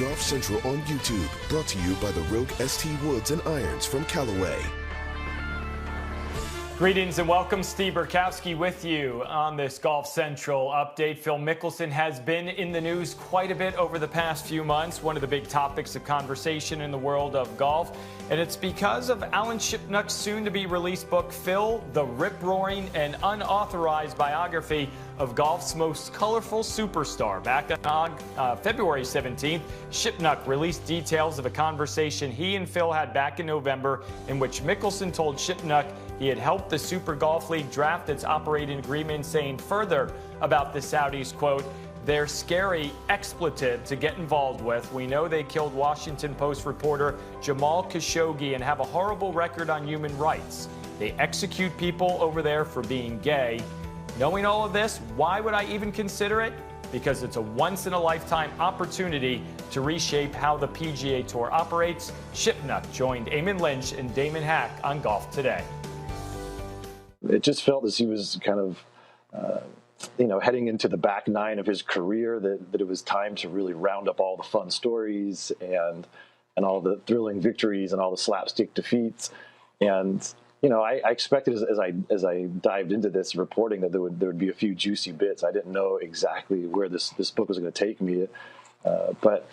Golf Central on YouTube, brought to you by the Rogue ST Woods and Irons from Callaway. Greetings and welcome. Steve Burkowski with you on this Golf Central update. Phil Mickelson has been in the news quite a bit over the past few months, one of the big topics of conversation in the world of golf. And it's because of Alan Shipnuck's soon-to-be-released book, Phil, the rip-roaring and unauthorized biography of golf's most colorful superstar. Back on February 17th, Shipnuck released details of a conversation he and Phil had back in November in which Mickelson told Shipnuck he had helped the Super Golf League draft its operating agreement, saying further about the Saudis, quote, "They're scary expletive to get involved with. We know they killed Washington Post reporter Jamal Khashoggi and have a horrible record on human rights. They execute people over there for being gay. Knowing all of this, why would I even consider it? Because it's a once-in-a-lifetime opportunity to reshape how the PGA Tour operates." Shipnuck joined Eamon Lynch and Damon Hack on Golf Today. It just felt as he was kind of, heading into the back nine of his career, that it was time to really round up all the fun stories and all the thrilling victories and all the slapstick defeats. And, I expected as I dived into this reporting that there would be a few juicy bits. I didn't know exactly where this book was going to take me. But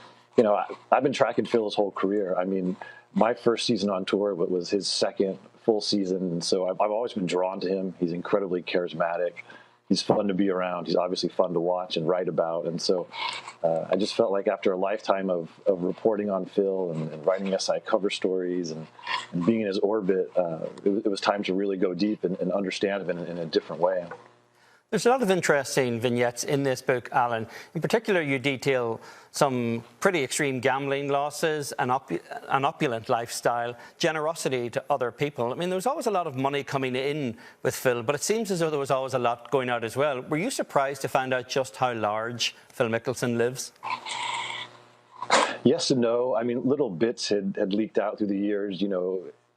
I've been tracking Phil's whole career. I mean, my first season on tour was his second full season, and so I've always been drawn to him. He's incredibly charismatic. He's fun to be around. He's obviously fun to watch and write about. And so I just felt like after a lifetime of reporting on Phil and writing SI cover stories and being in his orbit, it was time to really go deep and understand him in a different way. There's a lot of interesting vignettes in this book, Alan. In particular, you detail some pretty extreme gambling losses, an opulent lifestyle, generosity to other people. I mean, there was always a lot of money coming in with Phil, but it seems as though there was always a lot going out as well. Were you surprised to find out just how large Phil Mickelson lives? Yes and no. I mean, little bits had leaked out through the years,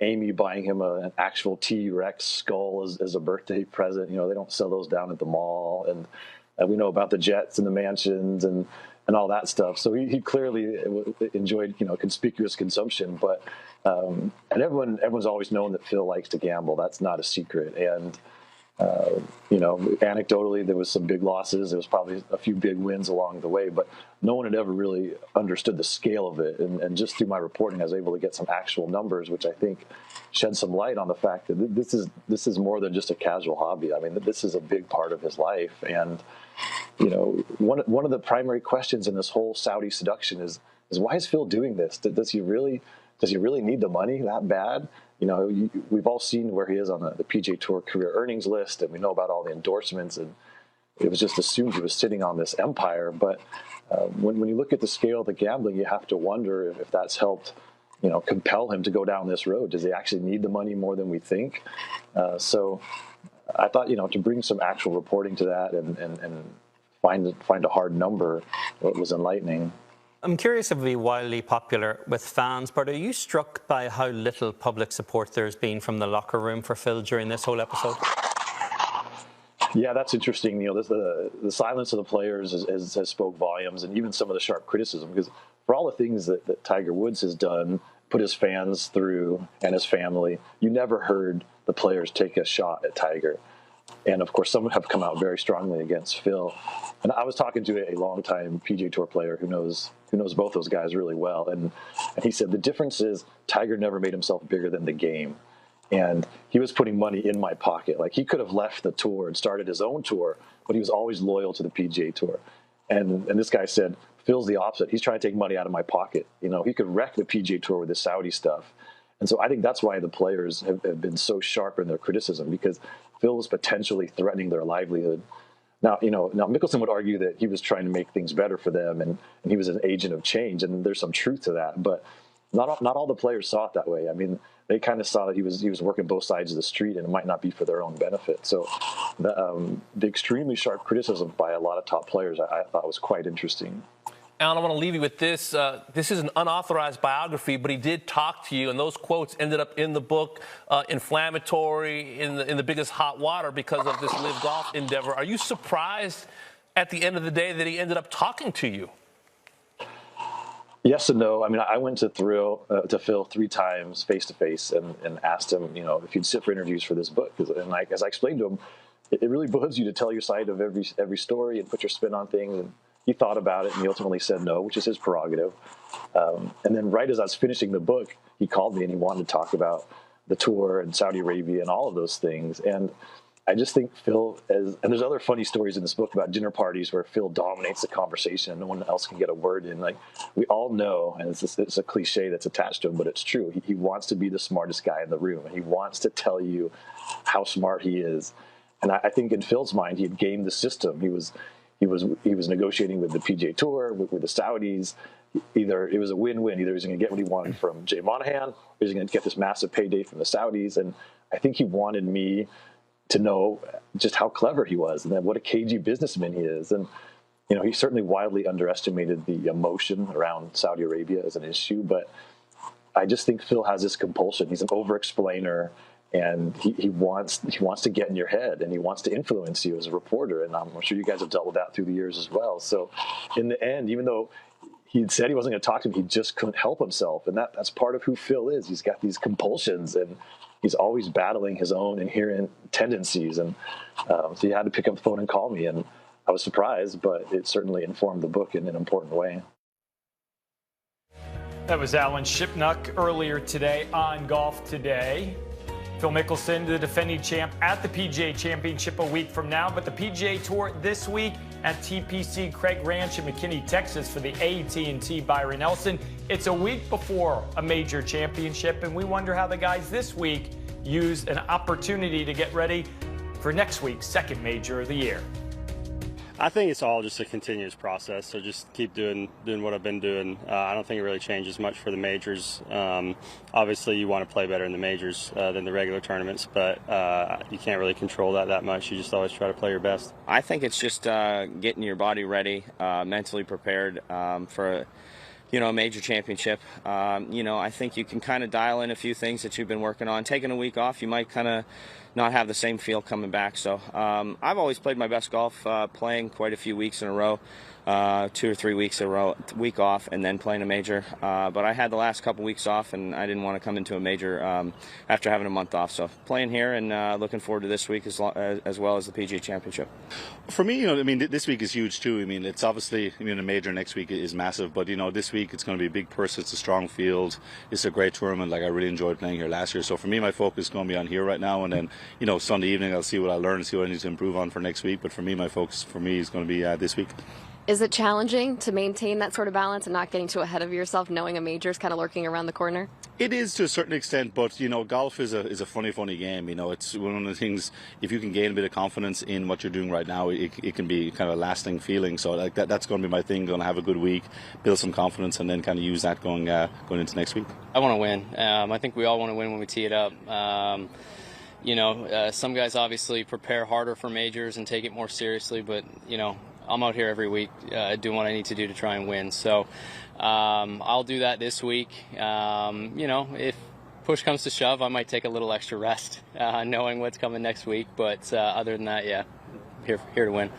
Amy buying him an actual T-Rex skull as a birthday present. They don't sell those down at the mall. And we know about the jets and the mansions and all that stuff. So he clearly enjoyed, conspicuous consumption. But and everyone's always known that Phil likes to gamble. That's not a secret. And anecdotally, there was some big losses. There was probably a few big wins along the way, but no one had ever really understood the scale of it. And just through my reporting, I was able to get some actual numbers, which I think shed some light on the fact that this is more than just a casual hobby. I mean, this is a big part of his life. And, one of the primary questions in this whole Saudi seduction is why is Phil doing this? Does he really need the money that bad? We've all seen where he is on the PGA Tour career earnings list, and we know about all the endorsements, and it was just assumed he was sitting on this empire. But when you look at the scale of the gambling, you have to wonder if that's helped, compel him to go down this road. Does he actually need the money more than we think? So I thought, to bring some actual reporting to that and find a hard number was enlightening. I'm curious if it'll be wildly popular with fans, but are you struck by how little public support there's been from the locker room for Phil during this whole episode? Yeah, that's interesting. The silence of the players has spoke volumes, and even some of the sharp criticism, because for all the things that Tiger Woods has done, put his fans through and his family, you never heard the players take a shot at Tiger. And of course, some have come out very strongly against Phil. And I was talking to a longtime PGA Tour player who knows both those guys really well, and he said the difference is Tiger never made himself bigger than the game, and he was putting money in my pocket. Like, he could have left the tour and started his own tour, but he was always loyal to the PGA Tour. And this guy said Phil's the opposite. He's trying to take money out of my pocket. He could wreck the PGA Tour with his Saudi stuff. And so I think that's why the players have been so sharp in their criticism, because Phil was potentially threatening their livelihood. Now Mickelson would argue that he was trying to make things better for them, and he was an agent of change, and there's some truth to that. But not all the players saw it that way. I mean, they kind of saw that he was working both sides of the street, and it might not be for their own benefit. So the extremely sharp criticism by a lot of top players I thought was quite interesting. Alan, I want to leave you with this. This is an unauthorized biography, but he did talk to you, and those quotes ended up in the book, inflammatory, in the biggest hot water because of this live golf endeavor. Are you surprised at the end of the day that he ended up talking to you? Yes and no. I mean, I went to Phil 3 times face to face and asked him, if he'd sit for interviews for this book. And as I explained to him, it really behooves you to tell your side of every story and put your spin on things. And he thought about it and he ultimately said no, which is his prerogative. And then right as I was finishing the book, he called me and he wanted to talk about the tour and Saudi Arabia and all of those things. And I just think Phil, and there's other funny stories in this book about dinner parties where Phil dominates the conversation and no one else can get a word in. Like, we all know, and it's a cliche that's attached to him, but it's true. He wants to be the smartest guy in the room, and he wants to tell you how smart he is. And I think in Phil's mind, he had gamed the system. He was negotiating with the PGA Tour, with the Saudis. Either it was a win-win. Either he was going to get what he wanted from Jay Monahan, or he was going to get this massive payday from the Saudis. And I think he wanted me to know just how clever he was and then what a cagey businessman he is. And, he certainly widely underestimated the emotion around Saudi Arabia as an issue. But I just think Phil has this compulsion. He's an over-explainer, and he wants to get in your head, and he wants to influence you as a reporter. And I'm sure you guys have dealt with that through the years as well. So in the end, even though he said he wasn't going to talk to him, he just couldn't help himself. And that's part of who Phil is. He's got these compulsions, and he's always battling his own inherent tendencies. And so he had to pick up the phone and call me. And I was surprised, but it certainly informed the book in an important way. That was Alan Shipnuck earlier today on Golf Today. Phil Mickelson, the defending champ at the PGA Championship a week from now, but the PGA Tour this week at TPC Craig Ranch in McKinney, Texas for the AT&T Byron Nelson. It's a week before a major championship, and we wonder how the guys this week used an opportunity to get ready for next week's second major of the year. I think it's all just a continuous process, so just keep doing what I've been doing. I don't think it really changes much for the majors. Obviously, you want to play better in the majors than the regular tournaments, but you can't really control that much. You just always try to play your best. I think it's just getting your body ready, mentally prepared for a major championship. I think you can kind of dial in a few things that you've been working on. Taking a week off, you might kind of not have the same feel coming back. So I've always played my best golf playing quite a few weeks in a row, 2 or 3 weeks in a row, week off, and then playing a major. But I had the last couple weeks off, and I didn't want to come into a major after having a month off. So playing here and looking forward to this week as well as the PGA Championship. For me, this week is huge too. It's obviously, a major next week is massive, but this week it's going to be a big purse. It's a strong field. It's a great tournament. Like, I really enjoyed playing here last year. So for me, my focus is going to be on here right now, and then Sunday evening I'll see what I learn, see what I need to improve on for next week. But for me, my focus is going to be this week. Is it challenging to maintain that sort of balance and not getting too ahead of yourself, knowing a major is kind of lurking around the corner? It is to a certain extent, but golf is a funny game. It's one of the things. If you can gain a bit of confidence in what you're doing right now, it can be kind of a lasting feeling. So like that's going to be my thing. Going to have a good week, build some confidence, and then kind of use that going into next week. I want to win. I think we all want to win when we tee it up. Some guys obviously prepare harder for majors and take it more seriously, but I'm out here every week doing what I need to do to try and win. So I'll do that this week. If push comes to shove, I might take a little extra rest knowing what's coming next week. But other than that, yeah, here to win.